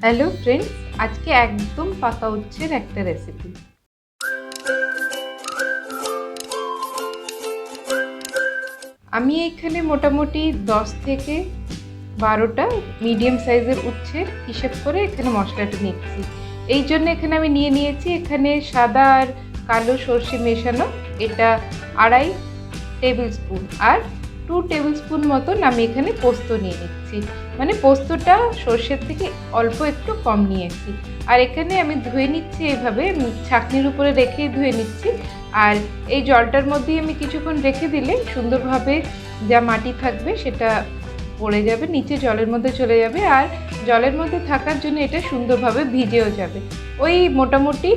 Hello friends, আজকে একদম পাকা উচ্ছের একটা রেসিপি। আমি এখানে মোটামুটি 10 থেকে 12টা মিডিয়াম সাইজের উচ্ছের হিসেব করে এখানে মশলাটা নিচ্ছি। এই জন্য এখানে আমি নিয়েছি এখানে সাদা আর কালো সর্ষে মেশানো, এটা 2.5 টেবিল স্পুন, আর 2 টেবিল স্পুন মতন আমি এখানে পোস্ত নিয়ে নিচ্ছি। মানে পোস্তটা সর্ষের থেকে অল্প একটু কম নিয়েছি। আর এখানে আমি ধুয়ে নিচ্ছি, এইভাবে ছাঁকনির উপরে রেখেই ধুয়ে নিচ্ছি। আর এই জলটার মধ্যেই আমি কিছুক্ষণ রেখে দিলে সুন্দরভাবে যা মাটি থাকবে সেটা পড়ে যাবে, নিচে জলের মধ্যে চলে যাবে, আর জলের মধ্যে থাকার জন্য এটা সুন্দরভাবে ভিজেও যাবে। ওই মোটামুটি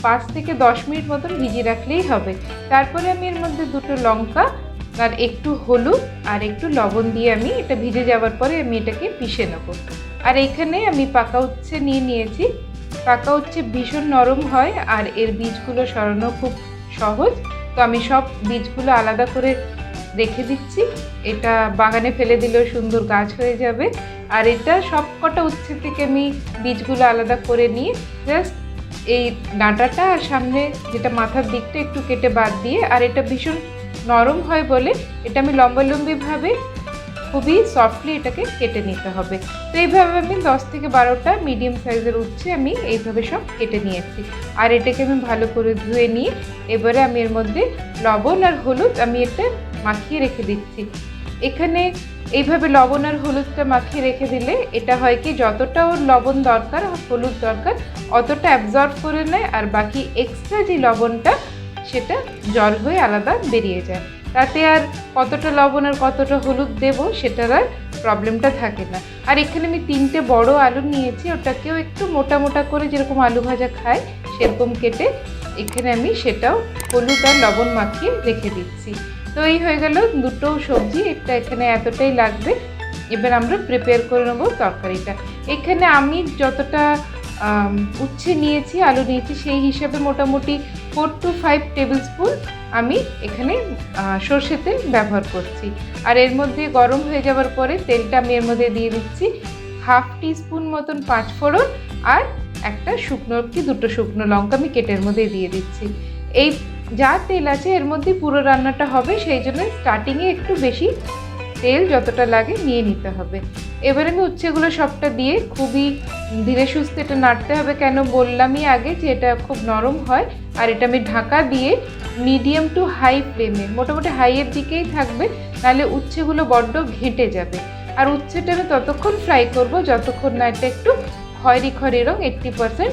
5 থেকে 10 মিনিট মতন ভিজিয়ে রাখলেই হবে। তারপরে আমি এর মধ্যে 2টো লঙ্কা আর একটু হলুদ আর একটু লবণ দিয়ে আমি এটা ভিজে যাওয়ার পরে আমি এটাকে পিষে নেব। আর এইখানে আমি পাকা উচ্ছে নিয়েছি। পাকা উচ্ছে ভীষণ নরম হয় আর এর বীজগুলো সরানো খুব সহজ। তো আমি সব বীজগুলো আলাদা করে রেখে দিচ্ছি। এটা বাগানে ফেলে দিলেও সুন্দর গাছ হয়ে যাবে। আর এটা সব কটা উচ্ছে থেকে আমি বীজগুলো আলাদা করে নিয়ে জাস্ট এই ডাঁটাটা আর সামনে যেটা মাথার দিকটা একটু কেটে বাদ দিয়ে, আর এটা ভীষণ নরম হয় বলে এটা আমি লম্বালম্বিভাবে খুবই সফটলি এটাকে কেটে নিতে হবে। তো এইভাবে আমি 10 থেকে 12টা মিডিয়াম সাইজের উচ্ছে আমি এইভাবে সব কেটে নিয়েছি। আর এটাকে আমি ভালো করে ধুয়ে নিয়ে এবারে আমি এর মধ্যে লবণ আর হলুদ আমি এটা মাখিয়ে রেখে দিচ্ছি। এখানে এইভাবে লবণ আর হলুদটা মাখিয়ে রেখে দিলে এটা হয় কি, যতটা ওর লবণ দরকার হলুদ দরকার অতটা অ্যাবজর্ব করে নেয়, আর বাকি এক্সট্রা যে লবণটা সেটা জল হয়ে আলাদা বেরিয়ে যায়। তাতে আর কতটা লবণ আর কতটা হলুদ দেবো সেটার আর প্রবলেমটা থাকে না। আর এখানে আমি 3টে বড় আলু নিয়েছি, ওটাকেও একটু মোটা মোটা করে যেরকম আলু ভাজা খায় সেরকম কেটে এখানে আমি সেটাও হলুদ আর লবণ মাখিয়ে রেখে দিচ্ছি। তো এই হয়ে গেল 2টো সবজি, এটা এখানে এতটাই লাগবে। এবার আমরা প্রিপেয়ার করে নেবো তরকারিটা। এখানে আমি যতটা উচ্ছে নিয়েছি আলু নিয়েছি সেই হিসাবে মোটামুটি 4 to 5 টেবিল স্পুন আমি এখানে সর্ষে তেল ব্যবহার করছি। আর এর মধ্যে গরম হয়ে যাওয়ার পরে তেলটা আমি এর মধ্যে দিয়ে দিচ্ছি 1/2 টিস্পুন মতন 5 ফোড়ন, আর একটা শুকনো কি 2টো শুকনো লঙ্কা আমি কেটের মধ্যে দিয়ে দিচ্ছি। এই যা তেল আছে এর মধ্যে পুরো রান্নাটা হবে, সেই জন্য স্টার্টিংয়ে একটু বেশি তেল যতটা লাগে নিয়ে নিতে হবে। এবারে আমি উচ্ছেগুলো সবটা দিয়ে খুবই ধীরে সুস্থে এটা নাড়তে হবে, কেন বললামই আগে যে এটা খুব নরম হয়। আর এটা আমি ঢাকা দিয়ে মিডিয়াম টু হাই ফ্লেমে, মোটামুটি হাইয়ের দিকেই থাকবে, নাহলে উচ্ছেগুলো বড্ড ঘেঁটে যাবে। আর উচ্ছেটা আমি ততক্ষণ ফ্রাই করব যতক্ষণ না এটা একটু খয়েরি রং 80%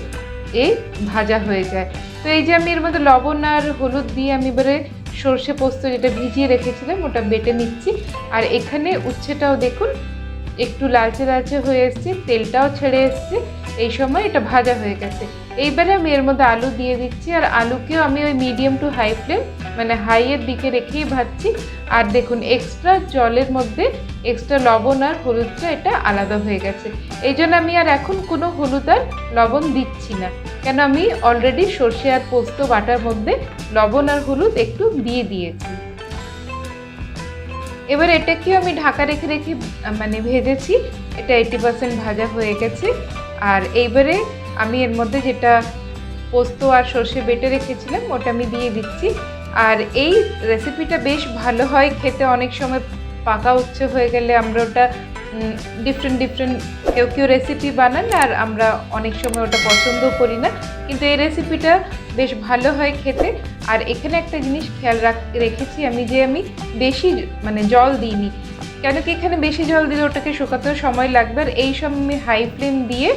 ভাজা হয়ে যায়। তো এই যে আমি এর মধ্যে লবণ আর হলুদ দিয়ে আমি এবারে সর্ষে পোস্ত যেটা ভিজিয়ে রেখেছিলাম ওটা বেটে নিচ্ছি। আর এখানে উচ্ছেটাও দেখুন একটু লালচে হয়ে এসছে, তেলটাও ছেড়ে এসছে, এই সময় এটা ভাজা হয়ে গেছে। এইবারে আমি এর মধ্যে আলু দিয়ে দিচ্ছি, আর আলুকেও আমি ওই মিডিয়াম টু হাই ফ্লেম মানে হাইয়ের দিকে রেখেই ভাজছি। আর দেখুন এক্সট্রা জলের মধ্যে এক্সট্রা লবণ আর হলুদটা এটা আলাদা হয়ে গেছে। এই জন্য আমি আর এখন কোনো হলুদ আর লবণ দিচ্ছি না, কেন আমি অলরেডি সর্ষে আর পোস্ত বাটার মধ্যে লবণ আর হলুদ একটু দিয়ে দিয়েছি। এবার এটাকেও আমি ঢাকা রেখে মানে ভেজেছি, এটা 80% ভাজা হয়ে গেছে। আর এইবারে আমি এর মধ্যে যেটা পোস্ত আর সর্ষে বেটে রেখেছিলাম ওটা আমি দিয়ে দিচ্ছি। আর এই রেসিপিটা বেশ ভালো হয় খেতে। অনেক সময় পাকা উচ্ছে হয়ে গেলে আমরা ওটা ডিফারেন্ট কেউ রেসিপি বানান, আর আমরা অনেক সময় ওটা পছন্দও করি না, কিন্তু এই রেসিপিটা বেশ ভালো হয় খেতে। আর এখানে একটা জিনিস খেয়াল রেখেছি আমি, যে আমি বেশি মানে জল দিইনি, কেন কি এখানে বেশি জল দিলে ওটাকে শুকাতেও সময় লাগবে। আর এই সময় আমি হাই ফ্লেম দিয়ে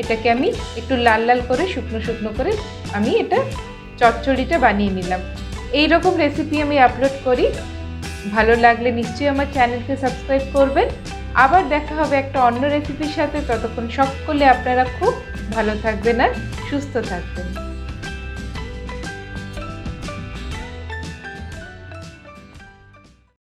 এটাকে আমি একটু লাল করে শুকনো করে আমি এটা চচ্চড়িটা বানিয়ে নিলাম। এই রকম রেসিপি আমি আপলোড করি, ভালো লাগলে নিশ্চয়ই আমার চ্যানেলকে সাবস্ক্রাইব করবেন। আবার দেখা হবে একটা অন্য রেসিপির সাথে। ততক্ষণ সকলে আপনারা খুব ভালো থাকবেন আর সুস্থ থাকবেন।